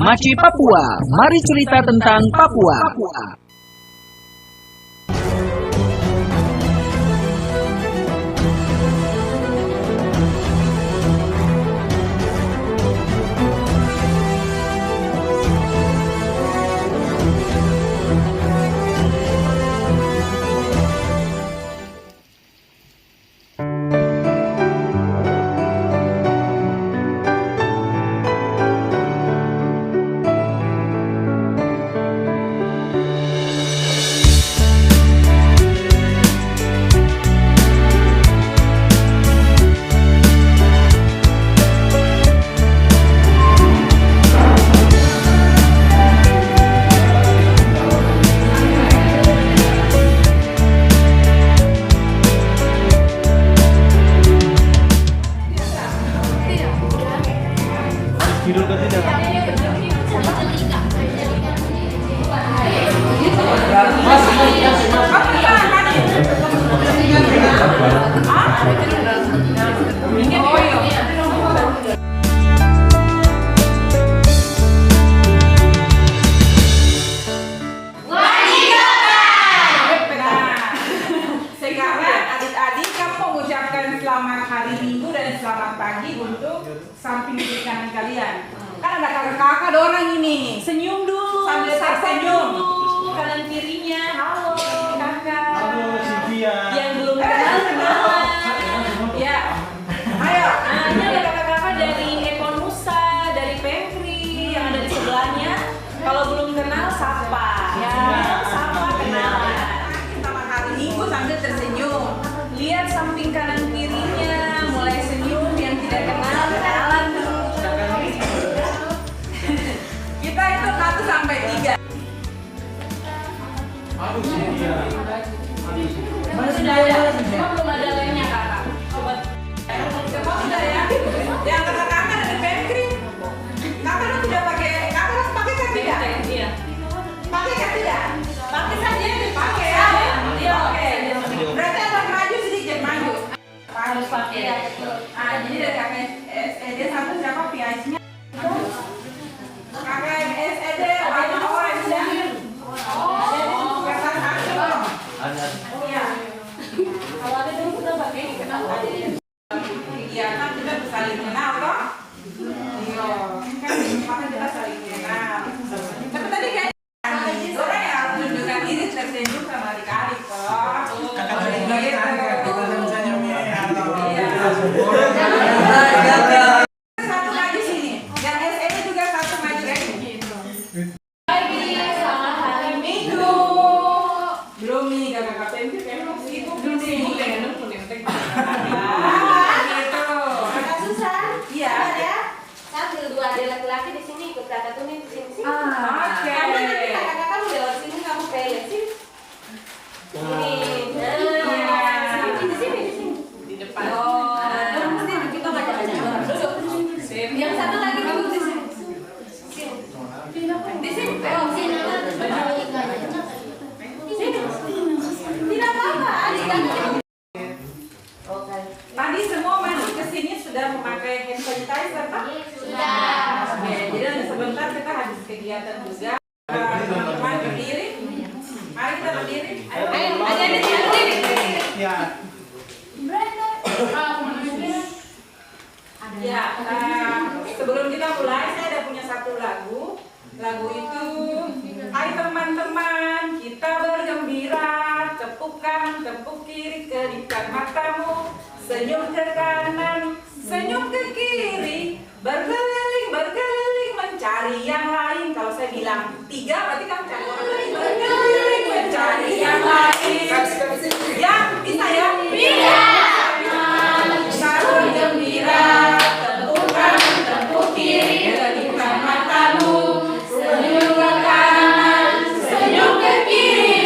Maci Papua, mari cerita tentang Papua. Tidur ke tidak? Sekarang adik-adik kamu mengucapkan selamat hari Minggu dan selamat pagi untuk samping kiri kanan kalian. Kan ada kakak-kakak ada orang ini. Senyum dulu Sambil tersenyum. kanan kirinya. Halo kakak. Halo Sylvia. Yang belum kenal kenalan. Ya. Ayo. Ini ada kakak-kakak dari Eko Nusa, dari Pemkri yang ada di sebelahnya. Kalau belum kenal sapa ya. Sapa kenalan. Selamat hari Minggu sambil tersenyum. Lihat samping kanan kirinya, mulai senyum. Yang tidak kenal kenalan dulu. Kita itu 1 sampai 3. Aduh Sylvia. Sudah ada, cuma belum ada lemnya kakak. Coba. Semua sudah ya. Yang kakak-kakak ada di Pemkri. Kakak tidak pakai. Kakak pakai kan tidak? Iya. Pakai kan tidak? Pakai saja, Pakai ya. Iya, Oke. Berarti harus maju sedikit maju. harus pakai. Jadi dari kakak SED satu siapa PIC-nya? Kakak SED warna orange ya? Kata satu. Iya. Kalau ada dulu kita pakai kenapa? Iya kan kita bisa saling kenal toh? Iya. Kan makanya kita saling kenal. Tapi tadi kayak orang yang harus menunjukkan diri tersenyum sama adik-adik toh. Satu maju sini. Yang SED juga satu maju gitu. Pagi, selamat hari Minggu. Belum nih kakak Pemkri memang sibuk belum sih. Gitu. Kakak Susan, Iya. ya. Sambil 2 adik laki-laki di sini ikut kakak tuh nih di sini. Oke. Kamu nanti kakak kamu lewat sini kamu kayak sini. Ini. Di sini. Di depan. Mesti kita baca-baca. Duduk. Yang satu lagi duduk di sini. Di sini. Oh, sini. Tidak apa-apa. Adik-adik. Oke. Tadi semua masuk ke sini sudah memakai hand sanitizer tak? Sudah. Oke, jadi nanti sebentar kita habis kegiatan juga. Teman-teman berdiri. Mari kita berdiri. Ayo, adik-adik berdiri. Ya. Ya, sebelum kita mulai saya ada punya satu lagu. Lagu itu, hai teman-teman, kita bergembira, tepuk kanan, tepuk kiri, kedipkan matamu, senyum ke kanan, senyum ke kiri, berkeliling, berkeliling, mencari yang lain. Kalau saya bilang 3, berarti kamu cari orang lain. Berkeliling, mencari yang lain. Yang bisa ya? Bisa. Kita bergembira, tepuk kanan, tepuk kiri, kedipkan matamu, senyum ke kanan, senyum ke kiri,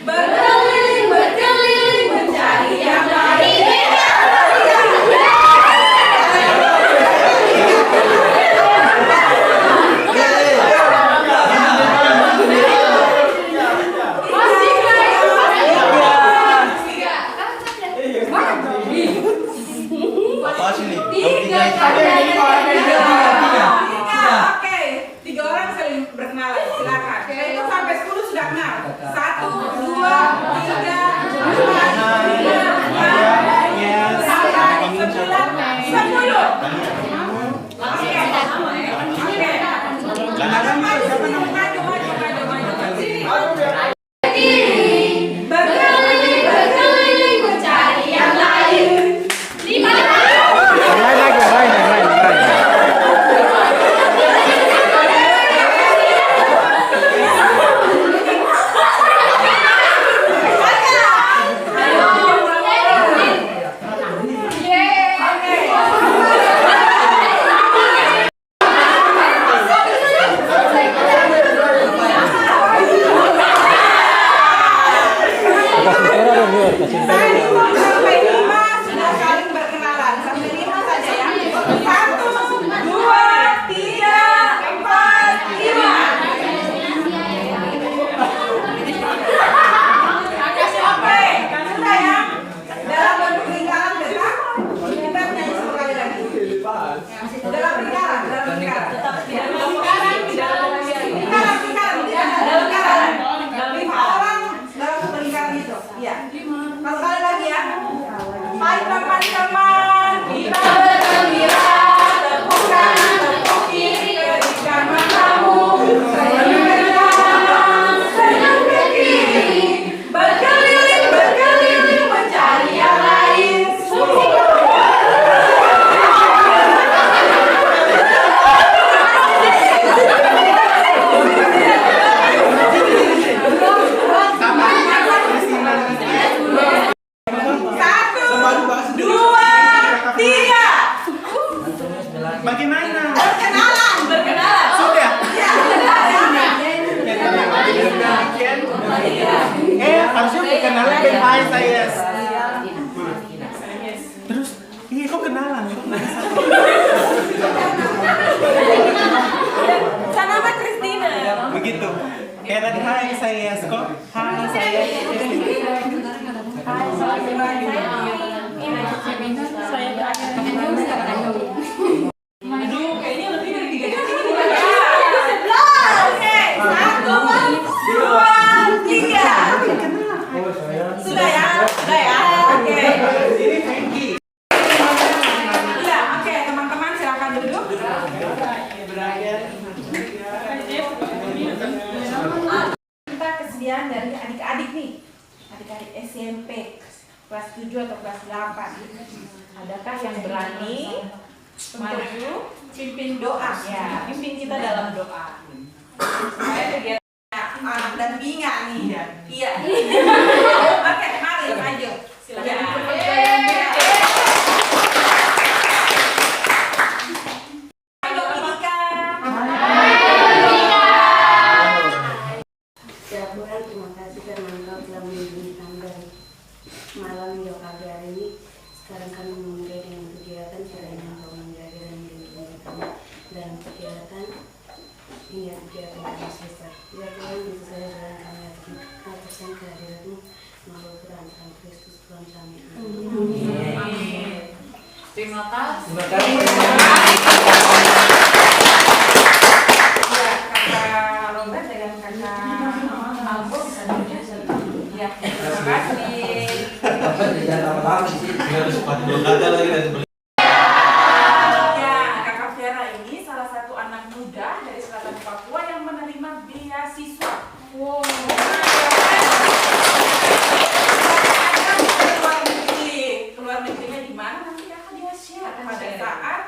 berkeliling, berkeliling, mencari yang lain. lingkaran. Tetap Ya, dalam lingkaran, dalam lingkaran, lingkaran. 5 orang dalam satu lingkaran itu. Iya. Kalau kalian lagi ya. Hai teman-teman, kita bergembira, tepukan, tepuk kiri ketika matamu. Senyum ke kiri, berkeliling mencari yang lain. Bagaimana? Berkenalan. Sudah. Ya, Harusnya kenalan kan hai saya. Terus, iya kok kenalan? Sana nama Christina. Begitu. Kayak tadi hai saya kok. Hai saya. Aduh, kayaknya lebih dari 3 detik. Oke, 1, 2, 3. Sudah ya? Sudah ya? Oke. Ini Frankie. Ya, oke, teman-teman silakan duduk. Kita kesediaan dari adik-adik nih. Adik-adik SMP kelas 7 atau kelas 8. Adakah yang berani maju pimpin doa? Ya, pimpin kita dalam doa. Supaya kegiatan anak dan binga nih. Iya. Oke, mari maju. Silakan. Ayo Monika. Tuhan, terima kasih karena Engkau telah melindungi kami dari malam yang pagi hari ini. Sekarang kami memulai dengan kegiatan kiranya Engkau menjaga dan melindungi kami dalam kegiatan hingga kegiatan kami selesai. Ya Tuhan, bisa saya jalan kami ataskan kehadirat-Mu melalui perantaraan Kristus Tuhan kami. Amin. Terima kasih. Ya, kakak Robert dengan kakak Albo bisa duduk. Ya, terima kasih. Ya, kakak Vera ini salah satu anak muda dari selatan Papua yang menerima beasiswa. Wow. Keluar negerinya di mana nanti akan dia share pada saat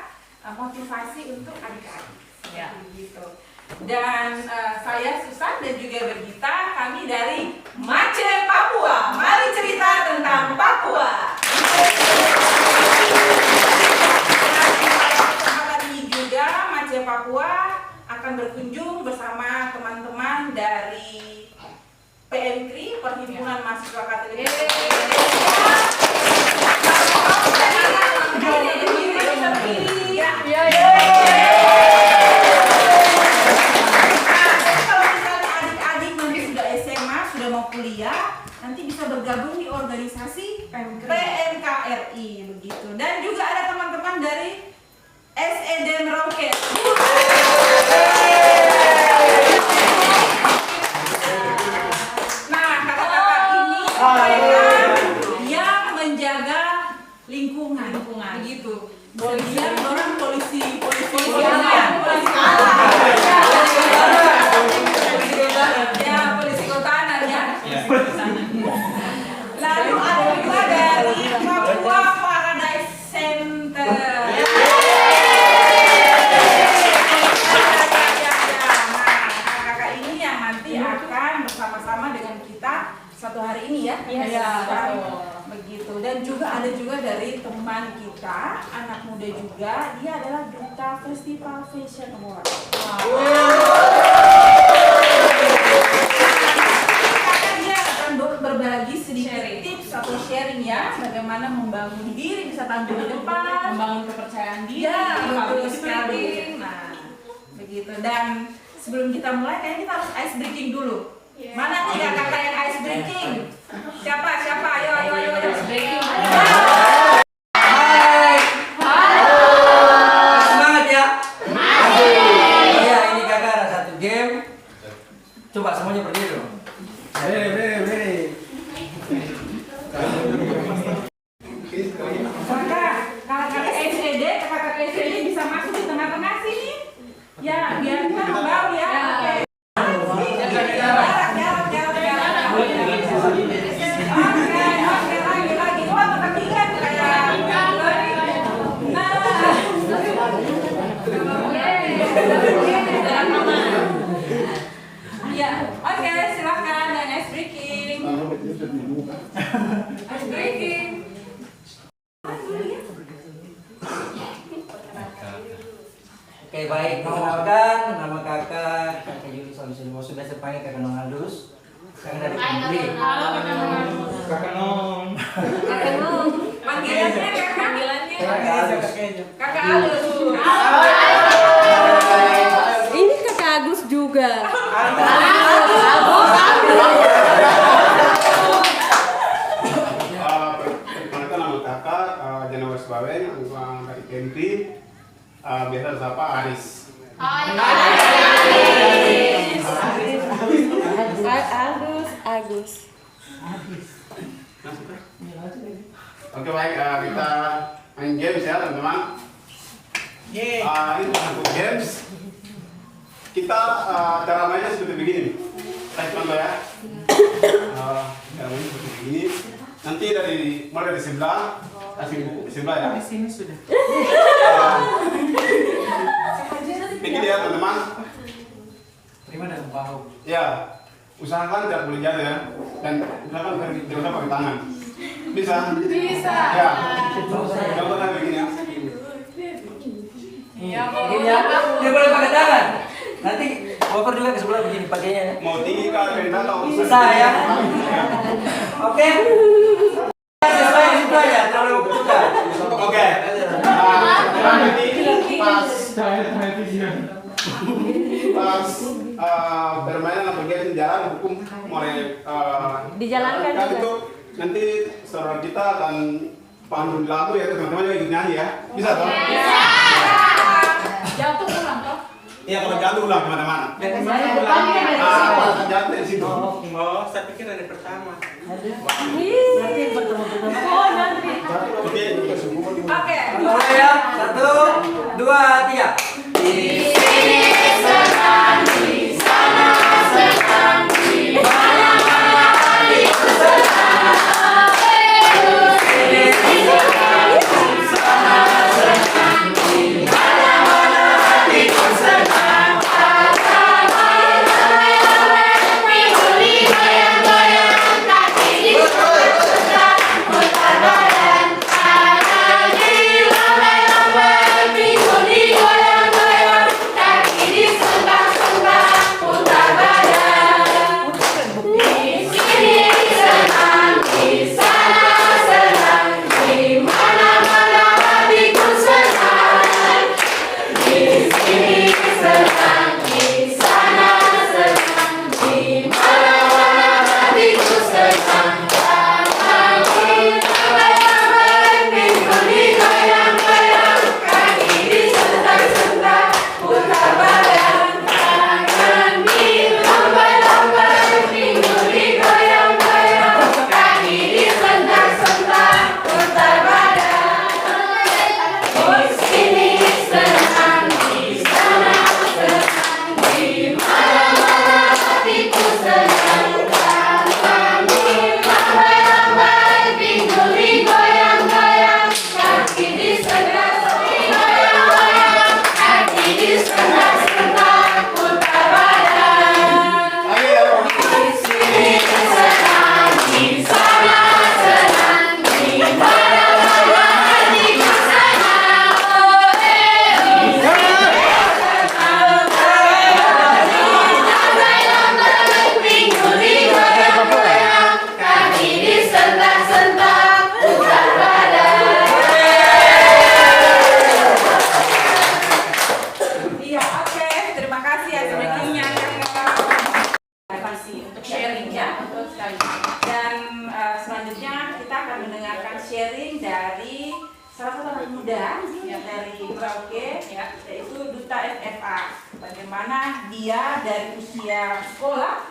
motivasi untuk adik-adik. Ya, begitu. Dan saya Susan dan juga Bergita, kami dari Mace Papua. Mari cerita tentang Papua. Kesempatan ini juga Mace Papua akan berkunjung bersama teman-teman dari PMKRI, Perhimpunan Mahasiswa Katolik Indonesia. Kuliah nanti bisa bergabung di organisasi PMKRI begitu, dan juga ada teman-teman dari SED Merauke. Nah, kakak-kakak ini mereka yang menjaga lingkungan begitu. Kemudian orang polisi alam. Ya, polisi kehutanan ya. Lalu ada juga dari Papua Paradise Center. Kakak ini yang nanti akan bersama-sama dengan kita satu hari ini ya. Iya, begitu. Dan juga ada juga dari teman kita, anak muda juga, dia adalah duta Festival Fashion Award. Dia akan berbagi sedikit tips atau sharing ya, bagaimana membangun diri, bisa tampil di depan, Membangun kepercayaan diri. ya betul public sekali. speaking. Nah, begitu. Dan sebelum kita mulai, kayaknya kita harus ice breaking dulu. Mana nih kakak yang ice breaking? Siapa? Ayo. Ice breaking. Semangat ya. Coba semuanya berdiri dong. Kakak SED, kakak SED bisa masuk di tengah-tengah sini. Ya, biar kita kembali ya. Oke, lagi. Wah, ketinggian Ya, oke, silakan dan ice breaking. Ice breaking. Oke, baik. Perkenalkan, nama kakak Yuli Samsulimo. Sudah saya panggil kakak Nong Aldus. Kakak dari Pembeli. Kakak Nong. Kakak Nong. Panggilannya kakak. Panggilannya Kakak Aldus. Kakak Aldus. Ini kakak Agus juga. Perkenalkan nama kakak Janawar Bawen, orang dari Kentri. Biasa siapa Aris. Agus. Oke baik, kita main games ya teman-teman. Ini untuk games. Kita cara mainnya seperti begini. Saya contoh ya. Cara mainnya seperti begini. Nanti mulai dari sebelah, kasih buku di sebelah ya. Di sini sudah. Begini ya teman-teman. Terima dan bahu. Ya, usahakan tidak boleh jatuh ya. Dan usahakan tidak usah pakai tangan. Bisa? Bisa. Ya. Contohnya begini ya. Iya, Begini ya. Dia boleh pakai tangan. Nanti Wafar juga ke sebelah begini pakainya ya. Mau tinggi kah, rendah kah? Susah ya. Oke. Sesuai di situ aja, tidak boleh berputar. Oke. Pas permainan atau game jalan hukum mulai Dijalankan kan juga. itu nanti saudara kita akan panggil lagu ya teman-teman juga ikut nyanyi ya. Bisa toh? Jatuh pulang toh. Iya kalau jatuh ulang kemana-mana. Jatuh di situ. Oh, saya pikir dari pertama. Oke. Oke. Mulai ya. 1, 2, 3. Di sini senang, di sana senang, di mana-mana hatiku senang. Di sini senang, di sana senang, di mana-mana hatiku senang. Minguli goyang-goyang, kaki diputar-putar, putar badan, tangan dilambai-lambai. Minguli goyang-goyang, kaki disentak-sentak, putar badan. Di sini senang, di sana senang, di mana-mana hatiku senang. Di sini senang, di sana senang, di mana-mana hatiku senang. Tangan dilambai-lambai, minguli goyang-goyang, kaki disentak-sentak, putar badan. Tangan dilambai-lambai, minguli goyang-goyang, kaki disentak-sentak, putar badan. Di sini senang, di sana senang, di mana-mana hatiku senang. Tangan dilambai-lambai, minguli goyang-goyang, kaki disentak-sentak, goyang-goyang, kaki disentak-sentak, putar badan. Di sini senang, di sana senang, di mana-mana hatiku senang. Minguli goyang-goyang, kaki disentak-sentak, putar badan. Iya, oke. Terima kasih ya sebelumnya untuk sharing ya. Dan selanjutnya kita akan mendengarkan sharing dari salah satu anak muda dari Merauke, yaitu Duta FFA. bagaimana dia dari usia sekolah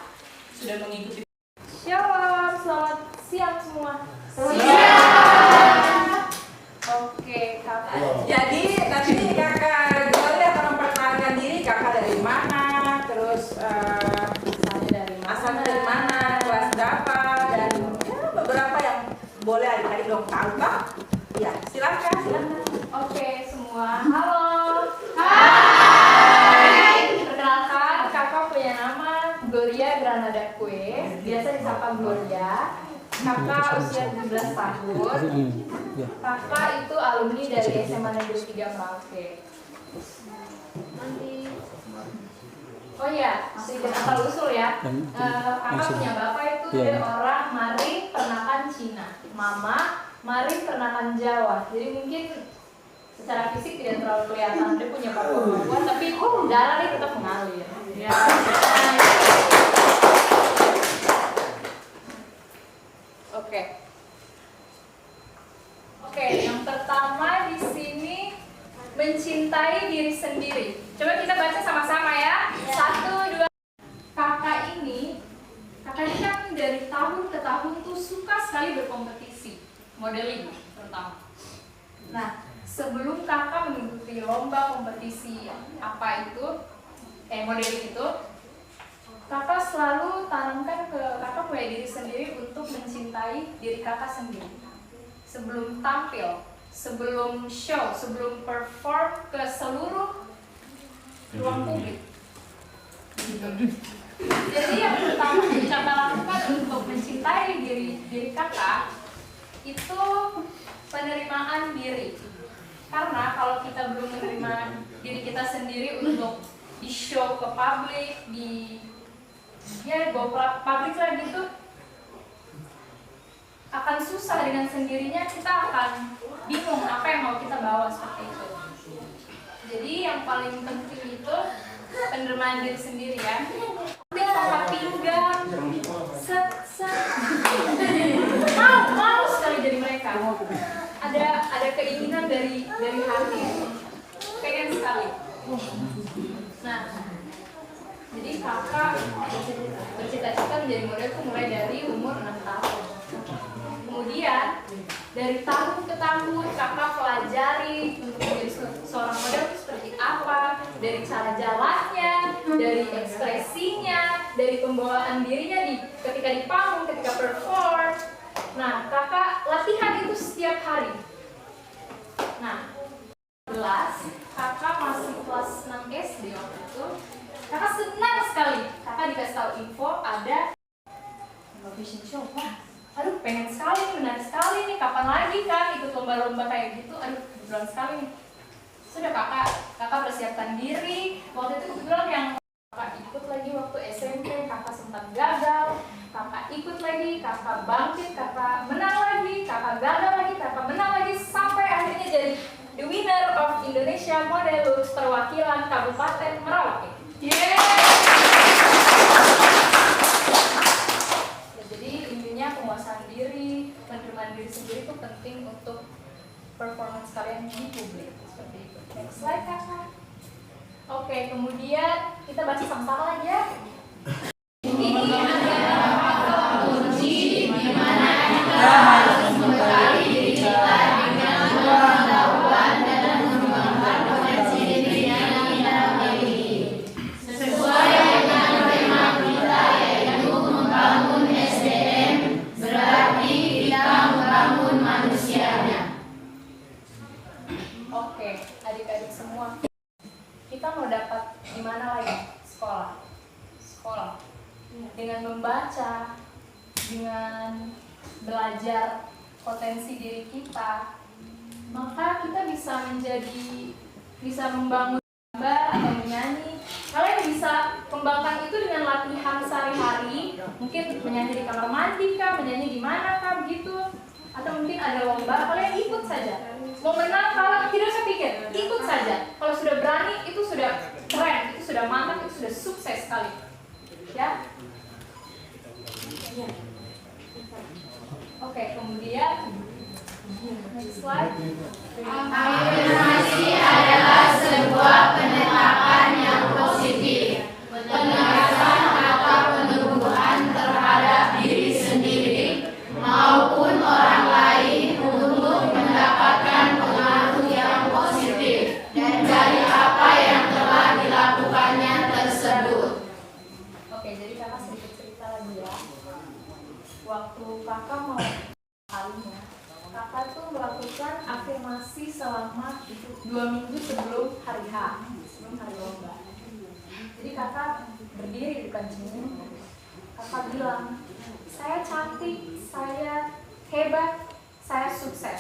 sudah mengikuti. Shalom, selamat siang semua. Oke, kakak. Jadi nanti kakak Gloria akan memperkenalkan diri, kakak dari mana, terus asalnya dari mana, kelas berapa, dan ya, beberapa yang boleh adik-adik dong tahu kak. Ya, silakan. Oke, semua. Halo. Hai. Perkenalkan, kakak punya nama Gloria Granada Kue, biasa disapa Gloria. Kakak usia 17 tahun. Kakak itu alumni dari SMA Negeri 3 Merauke. Oh iya, masih kita asal usul ya. Kakak punya bapak itu dia orang Mari Peranakan Cina, mama Mari Peranakan Jawa. Jadi mungkin secara fisik tidak terlalu kelihatan dia punya bapak perempuan, tapi darah dia tetap mengalir. Ya. Oke, yang pertama di sini mencintai diri sendiri. Coba kita baca sama-sama ya. 1, 2. Kakak ini kan dari tahun ke tahun tuh suka sekali berkompetisi, modeling terutama. Nah, sebelum kakak mengikuti lomba kompetisi apa itu, modeling itu, kakak selalu tanamkan ke kakak punya diri sendiri untuk mencintai diri kakak sendiri. Sebelum tampil, sebelum show, sebelum perform ke seluruh ruang publik. Jadi yang pertama yang kakak lakukan untuk mencintai diri kakak itu penerimaan diri. Karena kalau kita belum menerima diri kita sendiri untuk di show ke publik, bawa publik lah gitu, akan susah dengan sendirinya, kita akan bingung apa yang mau kita bawa seperti itu. Jadi yang paling penting itu penerimaan diri sendiri ya. Kakak pinggang, mau sekali jadi mereka. Ada keinginan dari hati, pengen sekali. Nah, jadi kakak bercita-cita menjadi model itu mulai dari umur 6 tahun. Kemudian dari tahun ke tahun kakak pelajari untuk menjadi seorang model itu seperti apa, dari cara jalannya, dari ekspresinya, dari pembawaan dirinya ketika di panggung, ketika perform. Nah, kakak latihan itu setiap hari. Nah, kakak masih kelas 6 SD waktu itu. Kakak senang sekali. Kakak dikasih tahu info ada fashion show. Wah, aduh pengen sekali nih, menarik sekali nih. Kapan lagi kan ikut lomba-lomba kayak gitu? Aduh, kebetulan sekali nih. Sudah kakak persiapkan diri. Waktu itu kebetulan yang kakak ikut lagi waktu SMP, kakak sempat gagal. Kakak ikut lagi, kakak bangkit, kakak menang lagi, kakak gagal lagi, kakak menang lagi, sampai akhirnya jadi the winner of Indonesia Model Looks perwakilan Kabupaten Merauke. Ya, jadi intinya penguasaan diri, penerimaan diri sendiri itu penting untuk performance kalian di publik seperti itu. Next slide kakak. Oke, kemudian kita baca sama-sama lagi ya. Ini adalah kunci di mana kita harus membekali diri kita dengan pengetahuan dan mengembangkan potensi diri yang kita miliki. Sesuai dengan tema kita yaitu membangun SDM, berarti kita membangun manusianya. Oke, adik-adik semua, kita mau dapat di mana lagi? Sekolah. Dengan membaca, dengan belajar potensi diri kita, maka kita bisa membangun gambar atau menyanyi. Kalian bisa kembangkan itu dengan latihan sehari-hari, mungkin menyanyi di kamar mandi kah, menyanyi di mana kah begitu, atau mungkin ada lomba, kalian ikut saja. Mau menang kalah tidak usah pikir, ikut saja. Kalau sudah berani itu sudah keren, itu sudah mantap, itu sudah sukses sekali. Ya. Oke, kemudian next slide. Afirmasi adalah sebuah penetapan yang positif kakak mau kalinya, kakak tuh melakukan afirmasi selama 2 minggu sebelum hari H, sebelum hari lomba. Jadi kakak berdiri di depan cermin, kakak bilang, saya cantik, saya hebat, saya sukses.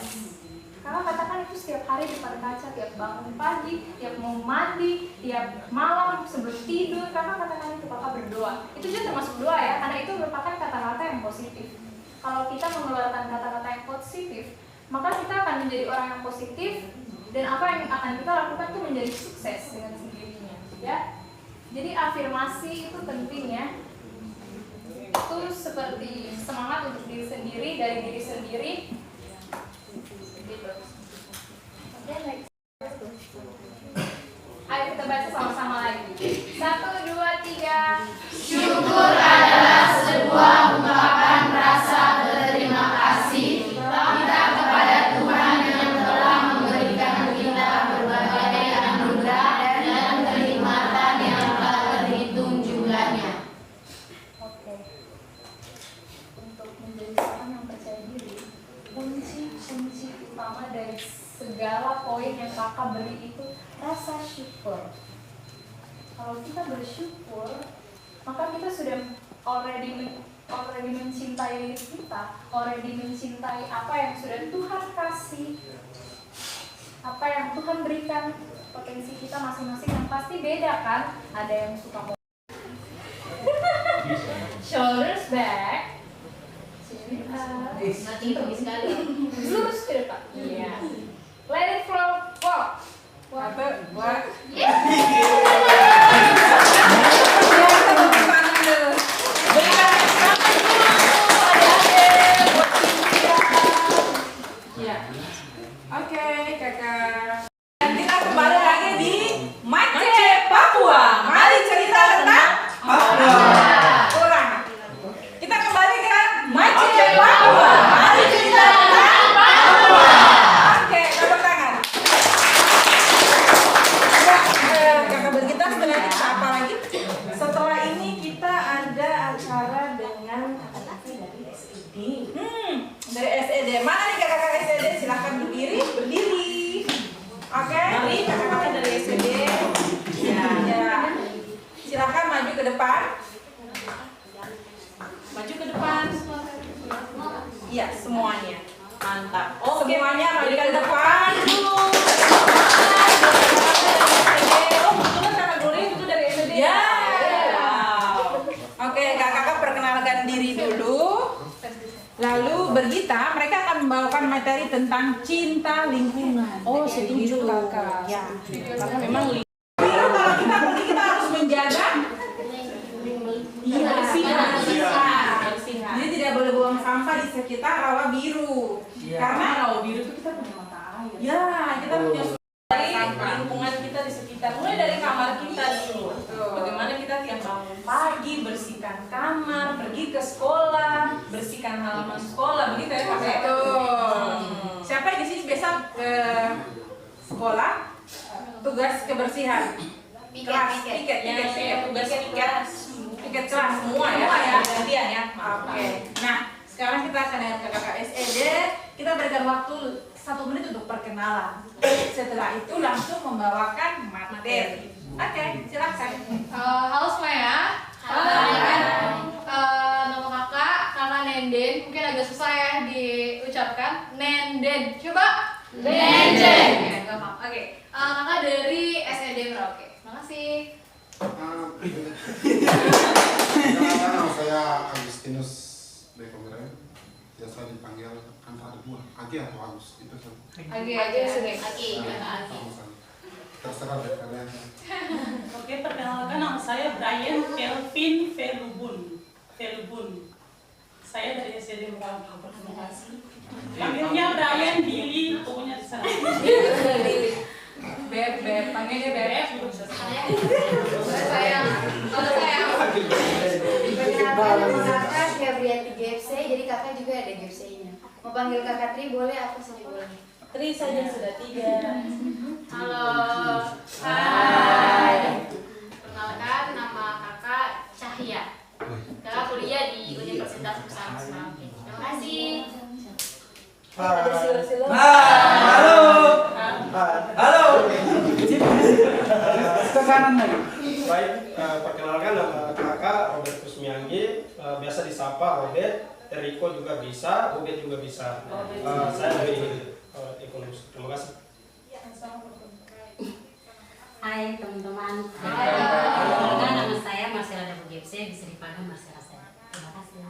Kakak katakan itu setiap hari di depan kaca, tiap bangun pagi, tiap mau mandi, tiap malam sebelum tidur, kakak katakan itu, kakak berdoa. Itu juga termasuk doa ya, karena itu merupakan kata-kata yang positif. Kalau kita mengeluarkan kata-kata yang positif, maka kita akan menjadi orang yang positif, dan apa yang akan kita lakukan itu menjadi sukses dengan sendirinya, ya. Jadi afirmasi itu penting ya. Itu seperti semangat untuk diri sendiri, dari diri sendiri. Gitu. Oke, next. Ayo kita baca sama-sama lagi. 1, 2, 3. Syukur adalah sebuah ungkapan rasa berterima kasih kita kepada Tuhan yang telah memberikan kita berbagai anugerah dan kenikmatan yang tak terhitung jumlahnya. Oke. Untuk menjadi orang yang percaya diri, kunci utama dari segala poin yang kakak beri itu rasa syukur. Kalau kita bersyukur, maka kita sudah already mencintai diri kita, already mencintai apa yang sudah Tuhan kasih, apa yang Tuhan berikan. Potensi kita masing-masing yang pasti beda kan. Ada yang suka shoulders back, chin up, Tinggi sekali. lurus ke depan. Iya. Let it flow, walk. Oke, kakak. Dan kita kembali lagi di Mace Papua. Mari cerita tentang Papua. Kurang. Kita kembali ke Mace Papua. Mari cerita tentang Papua. Oke, tepuk tangan. Ya, kakak Bergita setelah ini kita apa lagi? Setelah ini kita ada acara dengan dari SED. Dari SED. Mana nih kakak-kakak SED? Silahkan berdiri. Oke, mari kakak-kakak dari SED. Ya. Silahkan maju ke depan. Maju ke depan. Iya, semuanya. Mantap. Semuanya maju ke depan. Oh, betul kakak Gloria itu dari SED. Ya. Oke, kakak-kakak perkenalkan diri dulu. Lalu Bergita, mereka akan membawakan materi tentang cinta lingkungan. Oh, setuju kakak. Ya, karena memang kalau kita pergi kita harus menjaga kebersihan. Jadi tidak boleh buang sampah di sekitar rawa biru. Karena rawa biru itu kita punya mata air. Ya, kita punya dari lingkungan kita di sekitar. Mulai dari kamar kita dulu. Bagaimana kita tiap bangun pagi bersihkan kamar, pergi ke sekolah, bersihkan halaman sekolah, begitu ya Kak? Betul. Siapa yang di sini biasa ke sekolah? Tugas kebersihan. Kelas, piket, tugas piket kelas semua ya, gantian ya. Oke. Nah, sekarang kita akan dengan kakak SED. Kita berikan waktu 1 menit untuk perkenalan. Setelah itu langsung membawakan materi. Oke, silakan. Halo semuanya. Nama kakak Nenden. Mungkin agak susah ya diucapkan. Nenden. Coba. Nenden. Ya, gampang. Oke. Kakak dari SED Merauke. Makasih. Nama saya Agustinus Bekomeren. Biasa dipanggil angka 2. Agi atau Agus itu kan. Agi. Terserah deh kalian. Oke, perkenalkan nama saya Brian Kelvin Velubun. Saya dari SED Merauke. Terima kasih. Panggilnya Brian, Billy, pokoknya terserah. Beb, panggilnya Beb. Saya. Perkenalkan nama kakak Gabriati GFC, jadi kakak juga ada GFC-nya. Mau panggil kakak Tri boleh, aku sih boleh. Tri saja sudah 3. Halo. Hai. Perkenalkan nama kakak Cahya. Kakak kuliah di Universitas Pusat Merauke. Terima kasih. Halo. Halo. Ke kanan lagi. Baik, perkenalkan nama kakak Robert Kusmianggi, biasa disapa Robert, Eriko juga bisa, Ubed juga bisa. Saya juga ini ekonomis. Terima kasih. Hai teman-teman. Nama saya Marcella Dabugepse, bisa dipanggil Marcella saya. Terima kasih.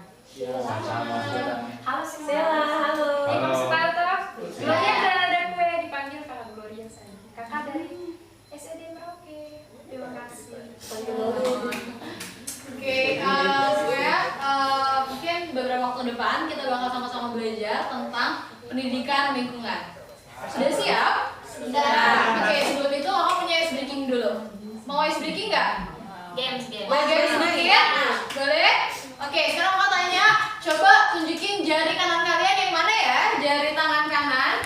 Halo semua. Sela, halo. Ikut Sparta. Gloria dan ada kue dipanggil Kakak Gloria saya. Kakak dari SED Merauke. Terima kasih. Oke, saya mungkin beberapa waktu depan kita bakal sama-sama belajar tentang pendidikan lingkungan. Sudah siap? Sudah. Oke, sebelum itu aku punya ice breaking dulu. Mau ice breaking nggak? Games. Boleh ice breaking ya? Boleh? Oke, sekarang aku tanya, coba tunjukin jari kanan kalian yang mana ya? Jari tangan kanan.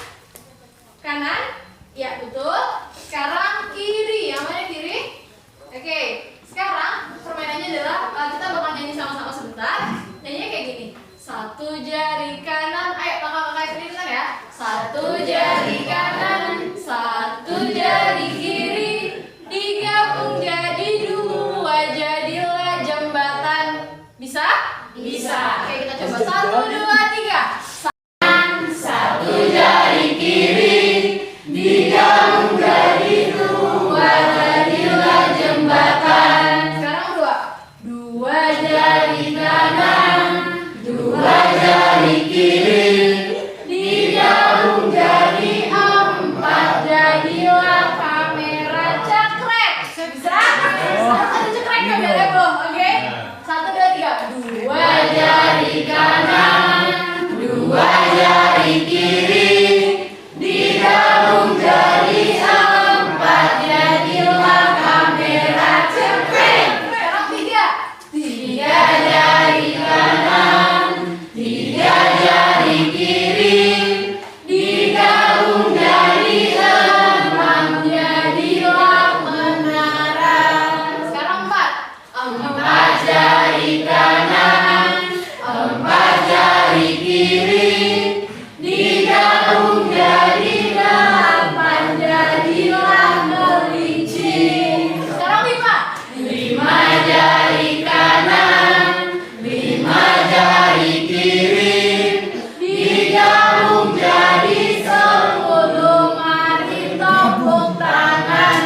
Kanan? Ya, betul. Sekarang kiri. Yang mana kiri? Oke, sekarang permainannya adalah kita bakal nyanyi sama-sama sebentar. Nyanyinya kayak gini. Satu jari kanan, ayo kakak-kakak sendiri ya. Satu jari kanan, satu jari kiri, digabung jadi dua, jadilah jembatan. Bisa? Bisa. Oke, kita coba. 1, 2, 3. Satu jari kiri, digabung jadi dua, jadilah jembatan. Sekarang dua jari kanan, dua jari kiri, digabung jadi 4, jadilah kamera cekrek. Bisa? Satu cekrek kameranya belum, oke? 1, 2, 3. Dua jari kanan, dua jari kiri, digabung jadi 4, jadilah kamera cekrek. Sekarang 3 jari kanan, 3 jari kiri, digabung jadi 6, jadilah menara. Sekarang 4 jari kanan, 4 jari kiri, digabung jadi 8, jadilah kelinci. Sekarang 5 jari kanan, 5 jari kiri, digabung jadi 10, mari tepuk tangan.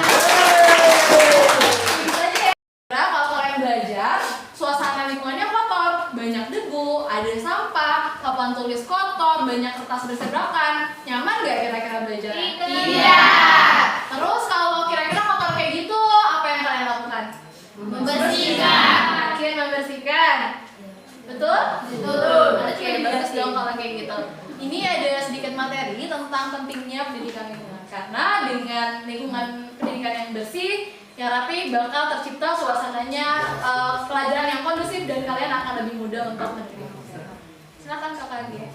Kalau kalian belajar, suasana lingkungannya kotor, banyak debu, ada sampah, papan tulis kotor, banyak kertas berserakan. Nyaman gak kira-kira belajarnya? Iya. Terus kalau kira-kira kotor kayak gitu, apa yang kalian lakukan? Membersihkan. Akhirnya membersihkan. Betul? Betul. Ada juga bagus dong kalau kayak gitu. Ini ada sedikit materi tentang pentingnya pendidikan lingkungan. Karena dengan lingkungan pendidikan yang bersih, yang rapi, bakal tercipta suasananya pelajaran yang kondusif dan kalian akan lebih mudah untuk menerima. Silakan kakak G.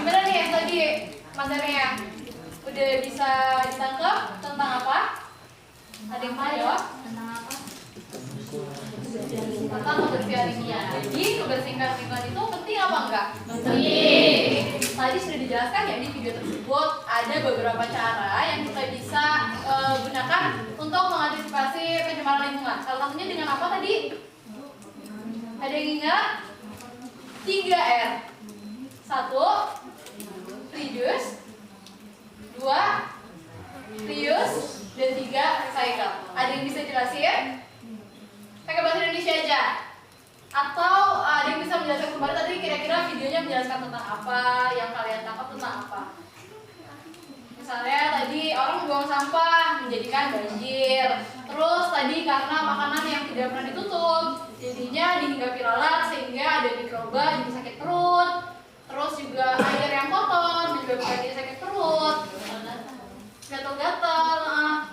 Gimana nih yang tadi materinya? Udah bisa ditangkap tentang apa? Ada yang mau jawab? Tentang apa? Tentang kebersihan lingkungan. Jadi kebersihan lingkungan itu penting apa enggak? Penting. Tadi sudah dijelaskan ya di video tersebut ada beberapa cara yang kita bisa gunakan untuk mengantisipasi pencemaran lingkungan. Salah satunya dengan apa tadi? Ada yang ingat? 3R. 1. Reduce. 2. Reuse. Dan 3. Recycle. Ada yang bisa jelasin? Pakai bahasa Indonesia aja. Atau ada yang bisa menjelaskan kembali tadi kira-kira videonya menjelaskan tentang apa, yang kalian tangkap tentang apa? Misalnya tadi orang buang sampah menjadikan banjir. Terus tadi karena makanan yang tidak pernah ditutup, jadinya dihinggapi lalat sehingga ada mikroba jadi sakit perut. Terus juga air yang kotor menyebabkan jadi sakit perut, gatal-gatal.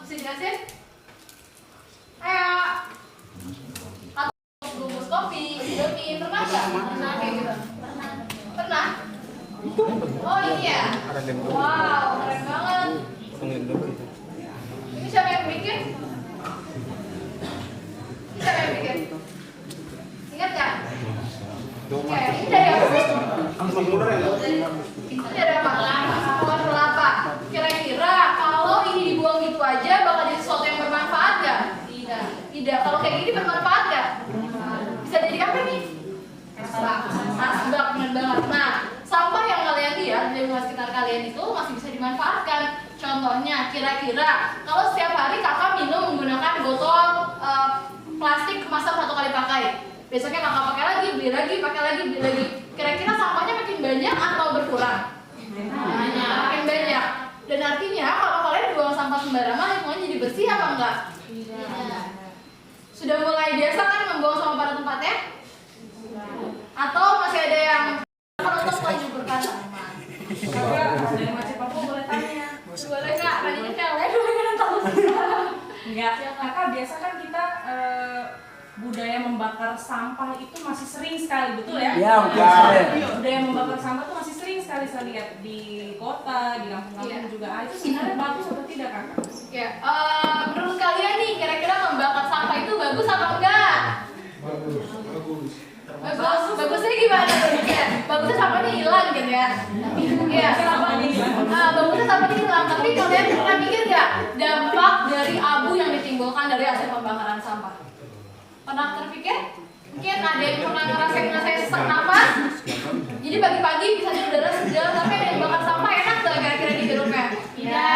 Bisa dijelasin? Kayak atau bungkus kopi, Indomie, pernah nggak? Pernah kayak gitu? Pernah? Oh iya. Wow, keren banget. Ini siapa yang bikin? Ini siapa yang bikin? Ingat nggak? Oke, ini dari apa sih? Ini dari apa? Pohon kelapa. Kira-kira kalau ini dibuang gitu aja bakal jadi sesuatu yang bermanfaat nggak? Tidak. Tidak. Kalau kayak gini bermanfaat nggak? Bisa jadi apa nih? Asbak, benar banget. Nah, sampah yang kalian lihat di lingkungan sekitar kalian itu masih bisa dimanfaatkan. Contohnya, kira-kira kalau setiap hari kakak minum menggunakan botol plastik kemasan 1 kali pakai, besoknya kakak pakai lagi, beli lagi, pakai lagi, beli lagi. Kira-kira sampahnya makin banyak atau berkurang? Banyak. Makin banyak. Dan artinya kalau kalian buang sampah sembarangan, lingkungannya jadi bersih apa enggak? Tidak. Sudah mulai biasa kan membuang sampah pada tempatnya? Atau masih ada yang untuk menyuburkan sampah? Dari Macet Papua boleh tanya. Boleh nggak? Tanya ke lain, boleh nggak tahu susah? Enggak, kakak biasa kan kita budaya membakar sampah itu masih sering sekali, betul ya? Iya, betul. Budaya membakar sampah itu masih sering sekali saya lihat di kota, di kampung-kampung juga. Itu sebenarnya bagus atau tidak, kakak? Ya, menurut kalian nih, kira-kira membakar sampah itu bagus atau enggak? Bagusnya gimana tuh? Bagusnya sampahnya hilang gitu ya? Iya, bagusnya sampahnya hilang. Tapi kalian pernah mikir nggak dampak dari abu yang ditimbulkan dari hasil pembakaran sampah? Pernah terpikir? Mungkin ada yang pernah ngerasain sesak nafas? Jadi pagi-pagi misalnya udara segar, tapi ada yang bakar sampah, enak tuh kira-kira di hidupnya? Iya.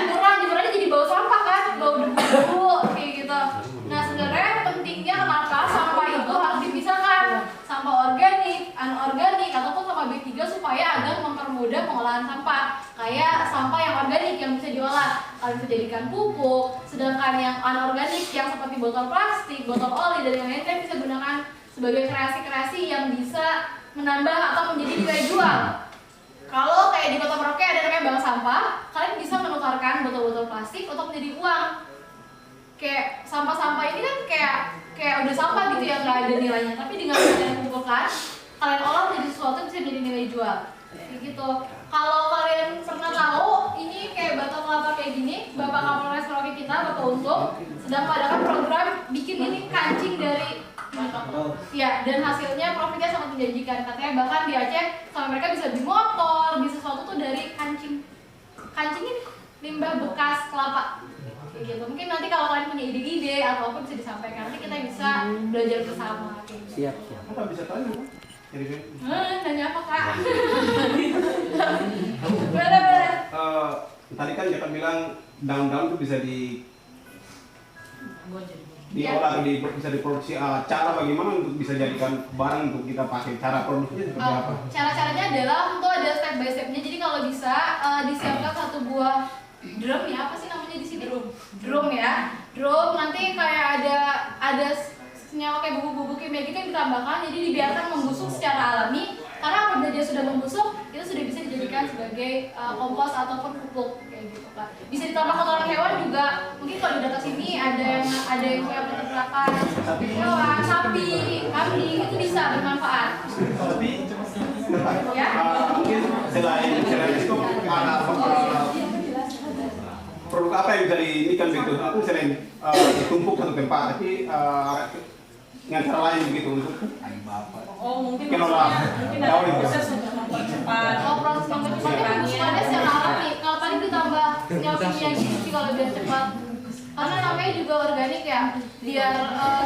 Jemurannya jadi bau sampah kan? Bau debu-debu kayak gitu. Nah, sebenarnya pentingnya kenapa sampah itu harus dipisahkan, sampah organik, anorganik, ataupun sampah B3 supaya agar mempermudah pengolahan sampah. Kayak sampah yang organik yang bisa diolah, kalian bisa jadikan pupuk, sedangkan yang anorganik yang seperti botol plastik, botol oli, dan lain-lain kalian bisa gunakan sebagai kreasi-kreasi yang bisa menambah atau menjadi nilai jual. Kalau kayak di Kota Merauke ada namanya bank sampah, kalian bisa menukarkan botol-botol plastik untuk menjadi uang. Kayak sampah-sampah ini kan kayak udah sampah gitu ya, nggak ada nilainya, tapi dengan kalian kumpulkan, kalian olah menjadi sesuatu yang bisa menjadi nilai jual kayak gitu. Kalau kalian pernah tahu ini kayak batok kelapa kayak gini, Bapak Kapolres Merauke kita, Bapak Untung sedang mengadakan program bikin ini kancing dari ya, dan hasilnya profitnya sangat menjanjikan. Katanya bahkan di Aceh sama mereka bisa beli motor, bisa sesuatu tuh dari kancing ini limbah bekas kelapa kayak gitu. Mungkin nanti kalau kalian punya ide-ide atau apa bisa disampaikan, nanti kita bisa belajar bersama kayak gitu. Siap. Apa bisa tanya? Nanya apa kak? Boleh. Tadi kan Jaka bilang daun-daun itu bisa diolah, bisa diproduksi. Cara bagaimana untuk bisa jadikan barang untuk kita pakai? Cara produksinya seperti apa? Cara-caranya adalah tentu ada step by stepnya. Jadi kalau bisa disiapkan satu buah drum ya, apa sih namanya di sini? Drum ya. Drum nanti kayak ada senyawa kayak bubuk-bubuk kimia gitu yang ditambahkan, jadi dibiarkan membusuk secara alami. Karena apabila dia sudah membusuk, itu sudah bisa dijadikan sebagai kompos ataupun pupuk kayak gitu Pak. Bisa ditambah kotoran hewan juga. Mungkin kalau di dekat sini ada yang punya peternakan hewan, sapi, kambing, itu bisa bermanfaat. Tapi Ya. mungkin selain itu ada produk apa yang bisa diinikan begitu? Aku selain ditumpuk satu tempat, tapi dengan cara lain begitu untuk Mungkin kelola daun itu. proses untuk mempercepat. Proses mempercepatnya bukannya secara alami. Kalau tadi ditambah senyawa kimia gitu sih kalau biar cepat. Karena namanya juga organik ya, biar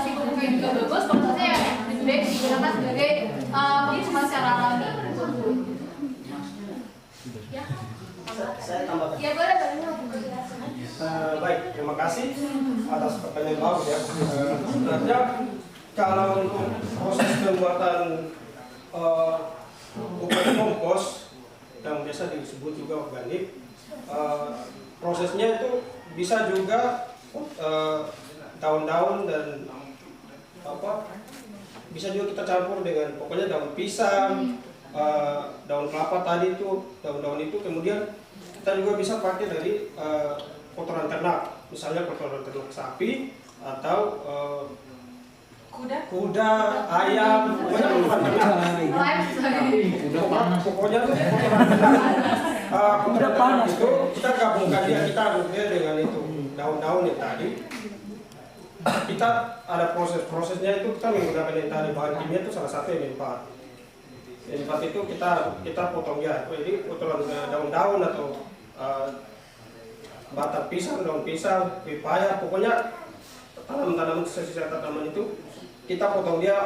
si pupuknya juga bagus, prosesnya ya lebih baik digunakan sebagai penyusupan secara alami. Ya. Saya tambahkan. Ya boleh. Baik, terima kasih atas pertanyaan bagus ya. Sebenarnya kalau untuk proses pembuatan pupuk kompos yang biasa disebut juga organik. Prosesnya itu bisa juga daun-daun dan bisa juga kita campur dengan pokoknya daun pisang, daun kelapa tadi itu, daun-daun itu kemudian kita juga bisa pakai dari kotoran ternak, misalnya kotoran ternak sapi atau kuda, ayam, pokoknya kotoran ternak. Pokoknya tuh kotoran ternak itu kita gabungkan kita aduk dia dengan itu daun-daun yang tadi. Kita ada prosesnya itu kita menggunakan yang tadi bahan kimia itu salah satu M4. M4 itu kita potong ya, jadi kotoran daun-daun atau batang pisang, daun pisang, pepaya, pokoknya tanaman-tanaman sisa tanaman itu kita potong dia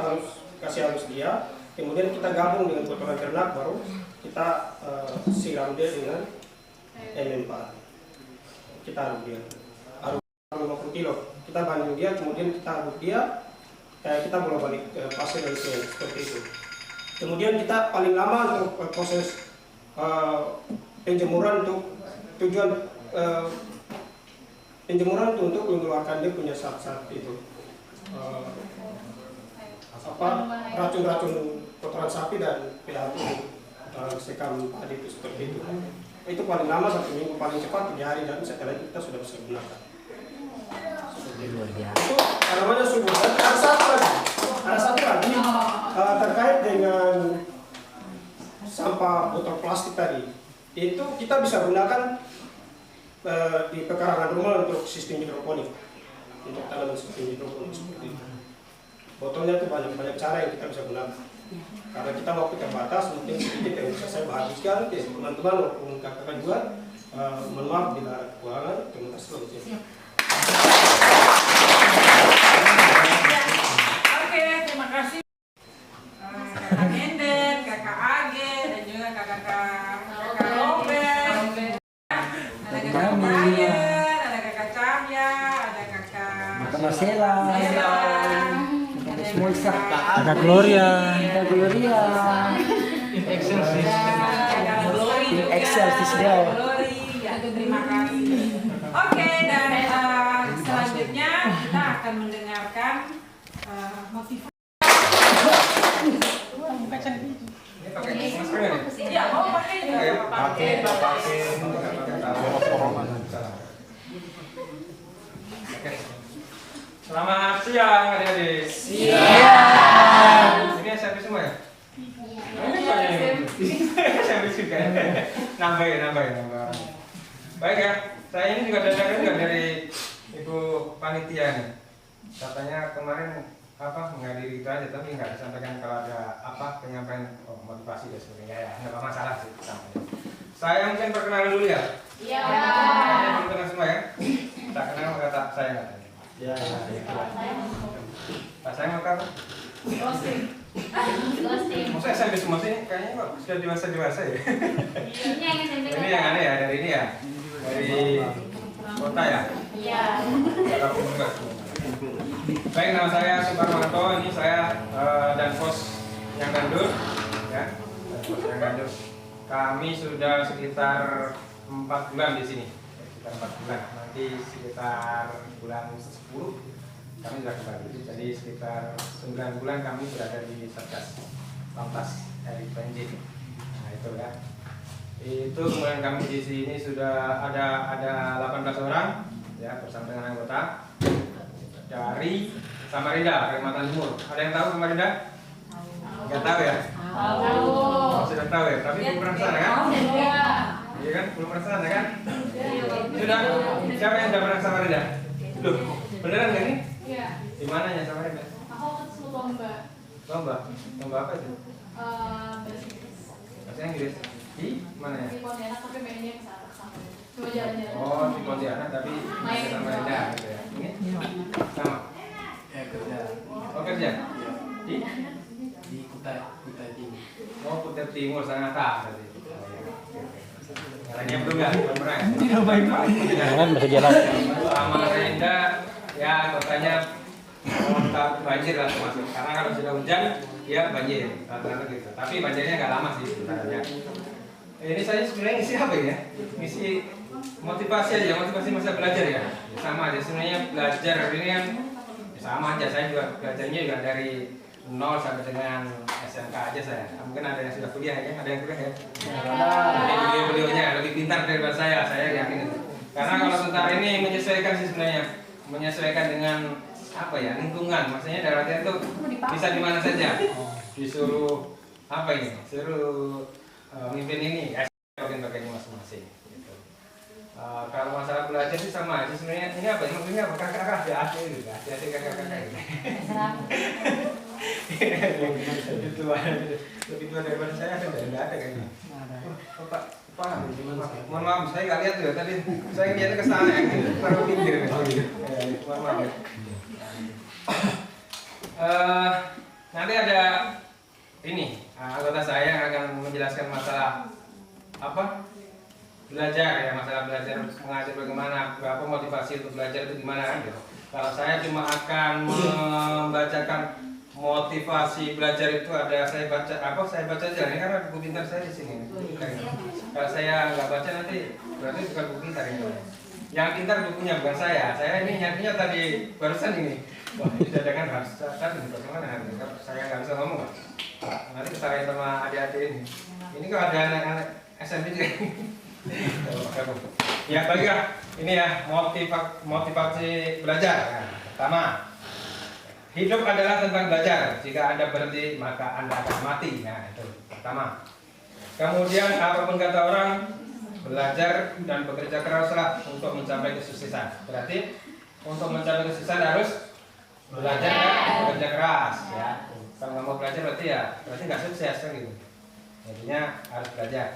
kasih halus dia, kemudian kita gabung dengan kotoran ternak, baru kita siram dia dengan M4. Kita aduk dia, aduk 50 kilo, kita banding dia, kemudian kita aduk dia, kayak kita bolak-balik pasir dan semen seperti itu. Kemudian kita paling lama untuk proses penjemuran untuk tujuan penjemuran itu untuk mengeluarkan dia punya zat-zat itu racun-racun kotoran sapi dan pH sekam tadi itu seperti itu. Itu paling lama 1 minggu, paling cepat 3 hari, dan setelah itu kita sudah bisa gunakan. Itu namanya subur. Dan ada satu lagi terkait dengan sampah botol plastik tadi. Itu kita bisa gunakan di pekarangan rumah untuk sistem hidroponik, untuk tanaman sistem hidroponik seperti itu. Botolnya itu banyak cara yang kita bisa gunakan. Karena kita waktu terbatas, mungkin sedikit yang bisa saya bagikan ke teman-teman maupun kakak juga. Mohon maaf bila ada kekurangan. Terima kasih. Oke, terima kasih Kakak Enden, Kakak Age, dan juga Kakak Robert. Ada Kakak Brian, ada Kakak Cahya, ada Kakak Marcela, Ada Gloria. Excelsis dia. Terima kasih. Oke, dan selanjutnya kita akan mendengarkan motivasi. Iya, mau pakai juga. Pakai. Selamat siang adik-adik. Siang. Ini SMP semua ya? Iya. SMP juga. Nambah. Baik ya. Saya ini juga datangnya juga dari ibu panitia nih. Katanya kemarin menghadiri itu aja, tapi nggak disampaikan kalau ada penyampaian motivasi dan sebagainya ya. Nggak masalah sih. Saya mungkin perkenalan dulu ya. Iya. Kayaknya belum kenal semua ya. Tak kenal kata saya nggak. Ya, Pak saya mau apa? Ghosting. Maksudnya SMP semua sih, kayaknya kok sudah dewasa ya. Ini yang aneh ya, dari ini ya, dari kota ya. Iya. Baik, nama saya Suparmanto, ini saya Danpos yang Gandul, ya, Danpos yang Gandul. Kami sudah sekitar 4 bulan di sini. Sekitar 4 bulan, nanti sekitar bulan 10 kami sudah kembali, jadi sekitar 9 bulan kami berada di Satgas Lantas dari Banjir. Nah itu ya, itu kemudian kami di sini sudah ada 18 orang ya, bersama dengan anggota dari Samarinda, Kalimantan Timur. Ada yang tahu Samarinda? Nggak tahu ya? Tahu. Sudah tahu ya, tapi belum pernah sana kan? Iya kan, belum pernah sana kan? Sudah, siapa yang sudah pernah Samarinda? Loh, beneran nggak nih? Iya. Di mananya Samarinda? Aku ketemu lomba. Lomba apa itu? Bahasa Inggris. Di mana ya? Di Pontianak, tapi mainnya ke sana. Cuma jalan-jalan. Oh, di Pontianak tapi di Samarinda gitu ya. Ini sama? Ya, kerja. Oh, kerja? Di Kutai Timur. Oh, Kutai Timur, sangat berarti. Lainnya belum ya? Belum pernah? Tidak baik-baik. Jangan bisa jalan. Samarinda ya kotanya banjir lah termasuk. Karena kalau sudah hujan ya banjir rata-rata gitu. Tapi banjirnya nggak lama sih sebenarnya. Ini saya sebenarnya ngisi apa ya? Ngisi motivasi aja, motivasi masa belajar ya. Sama aja sebenarnya belajar ini kan sama aja, saya juga belajarnya juga dari 0 sampai dengan SMK aja saya. Mungkin ada yang sudah kuliah ya, ada yang kuliah ya. Beliau-beliaunya lebih pintar daripada saya yakin itu. Karena kalau tentara ini menyesuaikan sih sebenarnya, menyesuaikan dengan apa ya, lingkungan. Maksudnya daerahnya itu bisa di mana saja. Disuruh apa ini? Suruh mimpin ini, bagian-bagiannya masing-masing. Gitu. Kalau masalah belajar sih sama aja sebenarnya. Ini apa? Maksudnya apa? Kakak-kakak gitu, hati-hati kakak-kakak gitu. Lebih tua daripada saya ada nggak ada kayaknya. Pak, mohon maaf, saya nggak lihat tuh tadi. Saya lihatnya ke sana ya, taruh pinggir. Mohon maaf ya. Nanti ada ini anggota saya yang akan menjelaskan masalah apa belajar ya, masalah belajar mengajar bagaimana, apa motivasi untuk belajar itu gimana kan gitu. Kalau saya cuma akan membacakan motivasi belajar itu ada saya baca aja ini karena buku pintar saya di sini. Kalau saya nggak baca nanti berarti bukan buku pintar ini. Yang pintar bukunya bukan saya. Saya ini nyarinya tadi barusan ini. Wah, ini cadangan harus tadi bagaimana? Saya nggak bisa ngomong. Nanti kesalahan sama adik-adik ini. Ini kok ada anak-anak SMP juga. Ya baiklah, ini ya motivasi belajar. Nah, pertama, hidup adalah tentang belajar. Jika Anda berhenti, maka Anda akan mati. Nah, itu pertama. Kemudian apapun kata orang, belajar dan bekerja keraslah untuk mencapai kesuksesan. Berarti untuk mencapai kesuksesan harus belajar dan bekerja keras. Ya. Kalau nggak mau belajar berarti nggak sukses kan gitu. Intinya harus belajar.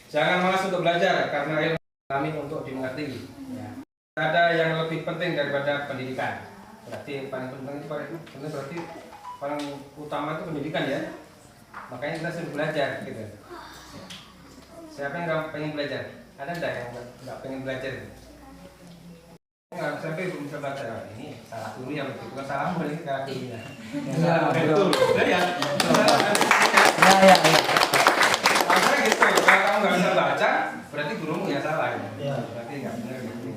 Jangan malas untuk belajar karena ilmu kami untuk dimengerti. Ya. Ada yang lebih penting daripada pendidikan. Berarti paling penting itu berarti paling utama itu pendidikan ya. Makanya kita sudah belajar gitu. Siapa yang nggak pengen belajar? Ada enggak yang nggak pengen belajar? Nggak sampai belum bisa baca. Ini salah dulu ya, bukan salah balik ke akhirnya. Salah betul. Ya. Ya. Maksudnya gitu. Kalau kamu nggak bisa baca, berarti gurumu yang salah. Ya. Berarti nggak benar gitu.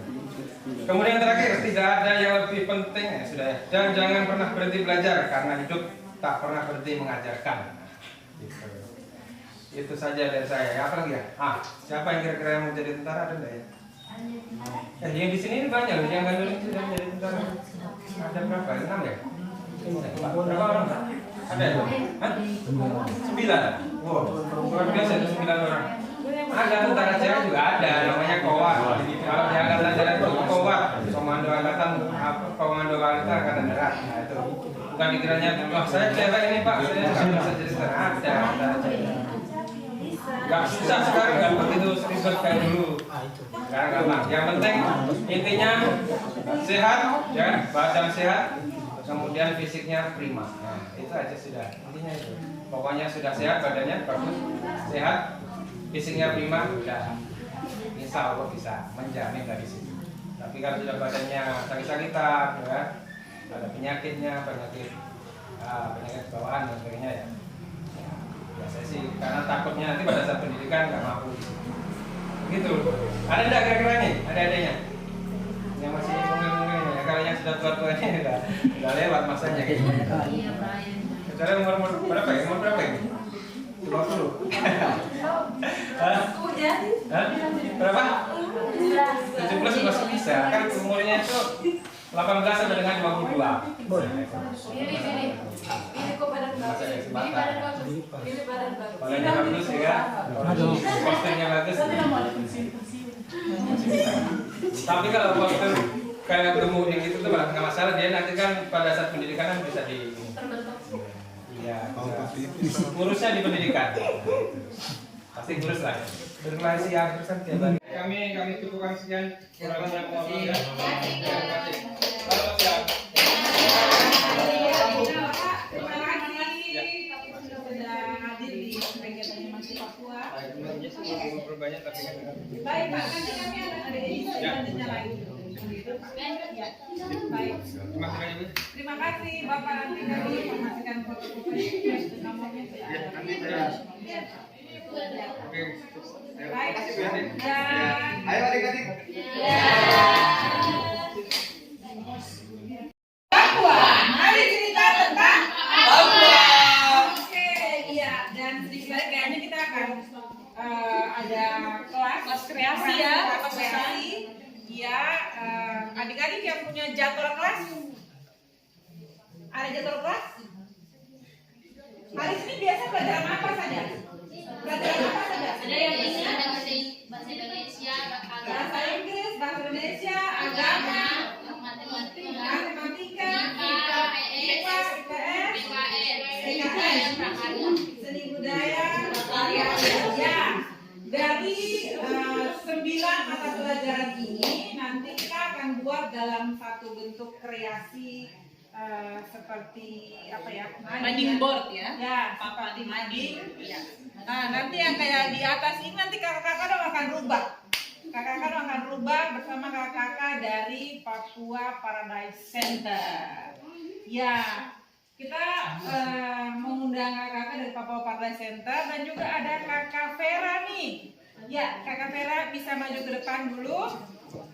Kemudian terakhir, tidak ada yang lebih penting ya sudah ya. Dan jangan pernah berhenti belajar karena hidup tak pernah berhenti mengajarkan. Gitu. Itu saja dari saya. Ya, apa lagi ya? Siapa yang kira-kira yang mau jadi tentara ada enggak ya? Yang di sini banyak loh yang gandul itu sudah menjadi tentara. Ada berapa? 6 ya? Berapa orang? Ada ya? 9. Wow, luar biasa itu 9 orang. Ada tentara cewek juga ada, namanya Kowat. Kalau di angkatan darat itu Kowat, komando wanita angkatan darat. Nah itu bukan dikiranya, wah saya cewek ini pak, saya nggak bisa jadi tentara. Ada tentara cewek. Gak susah sekarang, gak begitu ribet kayak dulu. Sekarang gampang. Yang penting intinya sehat, ya, badan sehat, kemudian fisiknya prima. Nah, itu aja sudah. Intinya itu. Pokoknya sudah sehat, badannya bagus, sehat, fisiknya prima, udah. Insya Allah bisa menjamin dari situ. Tapi kalau sudah badannya sakit-sakitan, ya, ada penyakitnya, penyakit bawaan dan sebagainya ya. Saya sih karena takutnya nanti pada saat pendidikan nggak mampu gitu. Ada enggak kira-kira nih? Ada adanya yang masih mungkin ya, kalau yang sudah tua-tua ini udah lewat masanya gitu. Sekarang umur berapa ya? Umur berapa ini? 20. Berapa? 17 masih bisa kan umurnya itu 18 sampai dengan 22. Boleh. Ini kok badan bagus. Ini badan bagus. Ini badan bagus. Badannya bagus ya. Posturnya bagus. Tapi kalau postur kayak gemuk gitu tuh nggak masalah, dia nanti kan pada saat pendidikan kan bisa di iya, kurusnya di pendidikan. Pasti kurus lah. Berkreasi terus kan tiap hari. Kami cukupkan sekian. Kurang banyak mohon ya. Terima kasih. Selamat siang. Baik Pak, nanti kami ada ini selanjutnya lagi. Baik. Terima kasih Bapak, nanti kami informasikan foto-fotonya. Namanya sudah ada. Oke. Baik. Ayo adik-adik. Papua. Mari cerita tentang Papua. Oke, iya. Dan sedikit lagi kayaknya kita akan ada kelas kreasi ya, kelas kreasi. Iya, adik-adik yang punya jadwal kelas. Ada jadwal kelas? Hari ini biasa pelajaran apa saja? Pelajaran apa saja? Ada yang ini, ada bahasa Indonesia, Bahasa Inggris, bahasa Indonesia, agama, matematika, IPA, IPS, seni budaya, ya. Dari 9 mata pelajaran ini nanti kita akan buat dalam satu bentuk kreasi seperti apa ya? Mading board ya. Ya, seperti mading. Ya. Nah, nanti yang kayak di atas ini nanti kakak-kakak dong akan rubah. Kakak-kakak dong akan rubah bersama kakak-kakak dari Papua Paradise Center. Ya, kita mengundang kakak-kakak dari Papua Paradise Center dan juga ada kakak Vera nih. Ya, kakak Vera bisa maju ke depan dulu.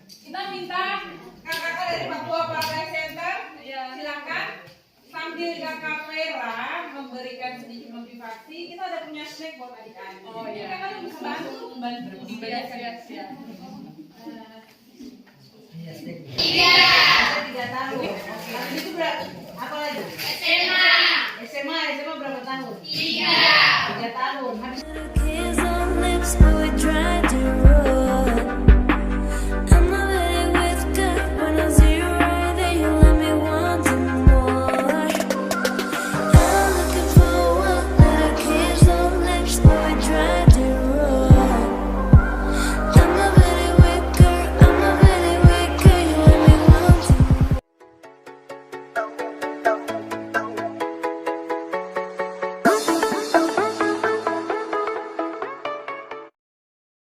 Kita minta kakak-kakak dari Papua Paradise Center, silakan sambil kakak Vera memberikan sedikit motivasi. Kita ada punya snack buat adik-adik. Oh iya. Kakak bisa bantu di siap. 3 tahun. Habis itu berapa? Apa lagi? SMA berapa tahun? 3 tahun. Habis